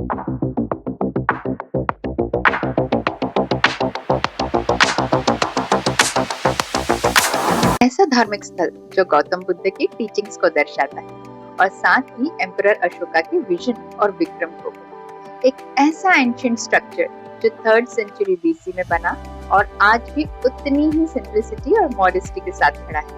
ऐसा धार्मिक स्थल जो गौतम बुद्ध की टीचिंग्स को दर्शाता है और साथ ही एम्परर अशोका के विजन और विक्रम को। एक ऐसा एंशिएंट स्ट्रक्चर जो 3rd सेंचुरी बीसी में बना और आज भी उतनी ही सिंपलिसिटी और मॉडेस्टी के साथ खड़ा है।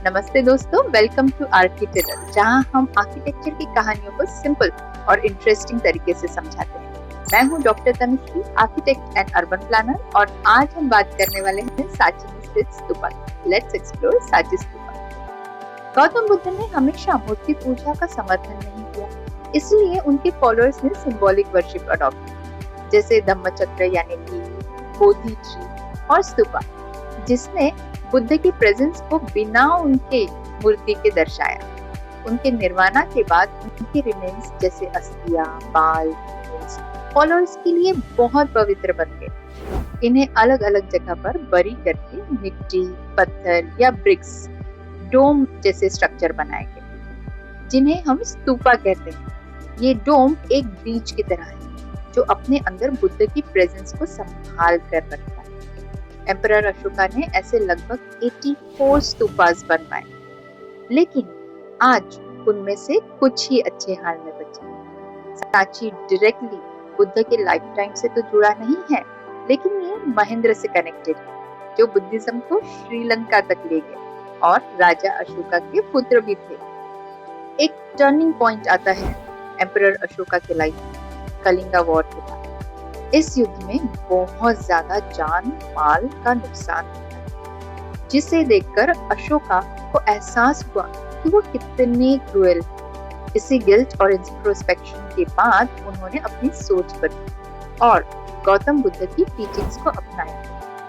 नमस्ते दोस्तों, वेलकम टू आर्किटेक्चर, जहां हम आर्किटेक्चर की कहानियों को सिंपल और इंटरेस्टिंग तरीके से समझाते हैं। मैं हूं doctor Tanushree, architect and urban planner, और आज हम बात करने वाले हैं सांची में स्थित स्तूपा। Let's explore Sanchi stupa. गौतम बुद्ध ने हमेशा मूर्ति पूजा का समर्थन नहीं किया, इसलिए उनके फॉलोअर्स ने सिंबॉलिक वर्शिप अडॉप्ट की, जैसे धम्मचक्र यानी कि बोधि ट्री और स्तूपा, जिसने बुद्ध की प्रेजेंस को बिना उनके मूर्ति के दर्शाया। उनके निर्वाणा के बाद उनके रिमेन्स जैसे अस्थियां, बाल फॉलोअर्स के लिए बहुत पवित्र बन गए। इन्हें अलग अलग जगह पर बरी करके मिट्टी, पत्थर या ब्रिक्स, डोम जैसे स्ट्रक्चर बनाए गए, जिन्हें हम स्तूपा कहते हैं। ये डोम एक बीज की तरह है जो अपने अंदर बुद्ध की प्रेजेंस को संभाल कर रखता है। एम्परर अशोका ने ऐसे लगभग 84 स्तूपास बनवाए, लेकिन आज उनमें से कुछ ही अच्छे हाल में बचे। सांची डायरेक्टली बुद्ध के लाइफ टाइम से तो जुड़ा नहीं है, लेकिन ये महेंद्र से कनेक्टेड है, जो बुद्धिज्म को श्रीलंका तक ले गए और राजा अशोका के पुत्र भी थे। एक टर्निंग पॉइंट आता है एम्परर अशोका के लाइफ में, कलिंगा वॉर के बाद। इस युद्ध में बहुत ज्यादा जान माल का नुकसान हुआ, जिसे देखकर अशोका को एहसास हुआ कि वो कितने क्रूएल। इसी गिल्ट और इंट्रोस्पेक्शन के बाद उन्होंने अपनी सोच बदली और गौतम बुद्ध की टीचिंग्स को अपनाया।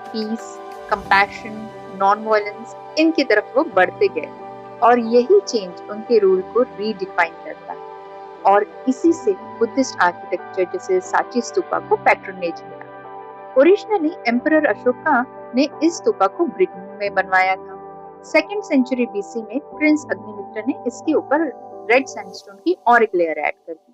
पीस, कंपैशन, नॉन वायलेंस, इनकी तरफ वो बढ़ते गए और यही चेंज उनके रूल को रीडिफाइन करता है। और इसी से बुद्धिस्ट आर्किटेक्चर जैसे सांची स्तूपा को पैट्रोनेज मिला। ओरिजिनली एम्परर अशोका ने इस स्तूपा को ब्रिक में बनवाया था। 2nd सेंचुरी बीसी में प्रिंस अग्निमित्र ने इसके ऊपर रेड सैंडस्टोन की और एक लेयर ऐड कर दी,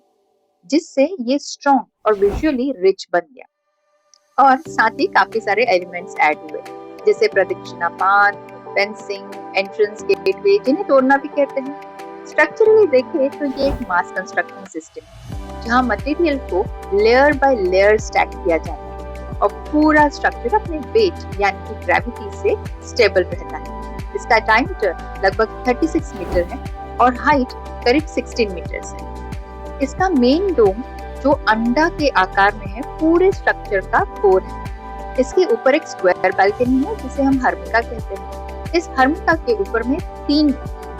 जिससे ये स्ट्रॉन्ग और विजुअली रिच बन गया। और साथ ही काफी सारे एलिमेंट्स ऐड हुए, जैसे प्रदक्षिणा पाथ, फेंसिंग, एंट्रेंस गेटवे, जिन्हें तोड़ना भी कहते हैं। स्ट्रक्चरली देखें तो ये एक मास कंस्ट्रक्शन सिस्टम है, जहां मटेरियल को लेयर बाय लेयर स्टैक किया जाता है और पूरा स्ट्रक्चर अपने वेट यानी कि ग्रेविटी से स्टेबल रहता है। इसका डायमीटर लगभग 36 मीटर है और हाइट करीब 16 मीटर्स है। इसका मेन डोम, जो अंडा के आकार में है, पूरे स्ट्रक्चर का कोर है। इसके ऊपर एक स्क्वायर बालकनी है, जिसे हम हर्मिका कहते हैं। इस हर्मिका के ऊपर में 3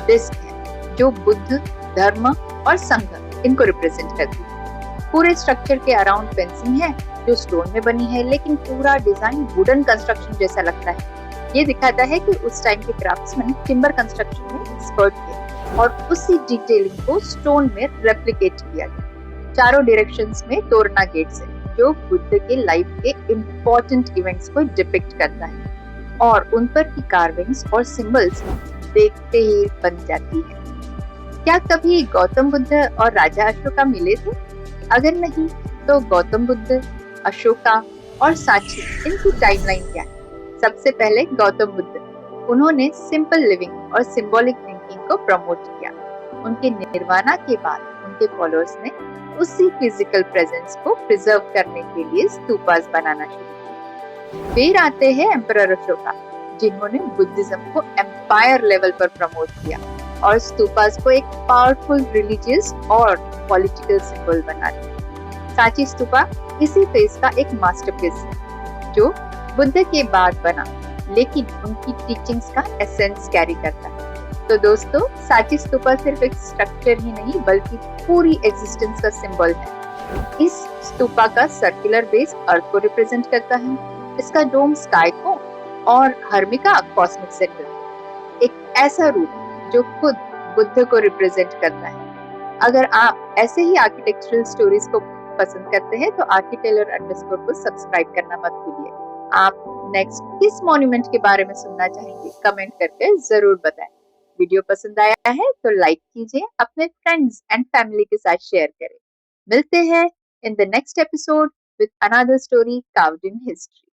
डिस्क है, जो बुद्ध, धर्म और संघ इनको रिप्रेजेंट करती है। पूरे स्ट्रक्चर के अराउंड फेंसिंग है, जो स्टोन में बनी है, लेकिन पूरा डिजाइन वुडन कंस्ट्रक्शन जैसा लगता है। ये दिखाता है कि उस टाइम के क्राफ्ट्समैन टिम्बर कंस्ट्रक्शन में एक्सपर्ट थे और उसी डिटेलिंग को स्टोन में रेप्लिकेट किया गया। चारों डायरेक्शंस में तोरणा गेट्स है, जो बुद्ध के लाइफ के इम्पोर्टेंट इवेंट्स को डिपिक्ट करता है और उन पर की कार्विंग्स और सिंबल्स देखते ही बन जाती है। क्या कभी गौतम बुद्ध और राजा अशोका मिले थे? अगर नहीं, तो गौतम बुद्ध, अशोका और सांची, इनकी टाइमलाइन क्या है? सबसे पहले गौतम बुद्ध, उन्होंने सिंपल लिविंग और सिंबॉलिक थिंकिंग को प्रमोट किया। उनके निर्वाणा के बाद उनके फॉलोअर्स ने उसी फिजिकल प्रेजेंस को प्रिजर्व करने के लिए स्तूपास बनाना शुरू किया। फिर आते हैं एम्परर अशोका, जिन्होंने बुद्धिज्म को एम्पायर लेवल पर प्रमोट किया और स्तूपास को एक पावरफुल रिलीजियस और पॉलिटिकल सिंबल बना दिया। सांची स्तूपा इसी फेज का एक मास्टरपीस है, जो बुद्ध के बाद बना, लेकिन उनकी टीचिंग्स का एसेंस कैरी करता है। तो दोस्तों, सांची स्तूपा सिर्फ एक स्ट्रक्चर ही नहीं, बल्कि पूरी एग्जिस्टेंस का सिंबल है। इस स्तूपा का सर्कुलर बेस अर्थ को रिप्रेजेंट करता है, इसका डोम स्काई को और हर्मिका कॉस्मिक सेंटर, एक ऐसा रूप जो खुद बुद्ध को रिप्रेजेंट करता है। अगर आप ऐसे ही आर्किटेक्चरल स्टोरीज को पसंद करते हैं, तो आर्किटेलर_ को सब्सक्राइब करना मत भूलिए। आप नेक्स्ट किस मॉन्यूमेंट के बारे में सुनना चाहेंगे, कमेंट करके जरूर बताएं। वीडियो पसंद आया है तो लाइक कीजिए, अपने फ्रेंड्स एंड फैमिली के साथ शेयर करें। मिलते हैं in the next episode with another story carved in history.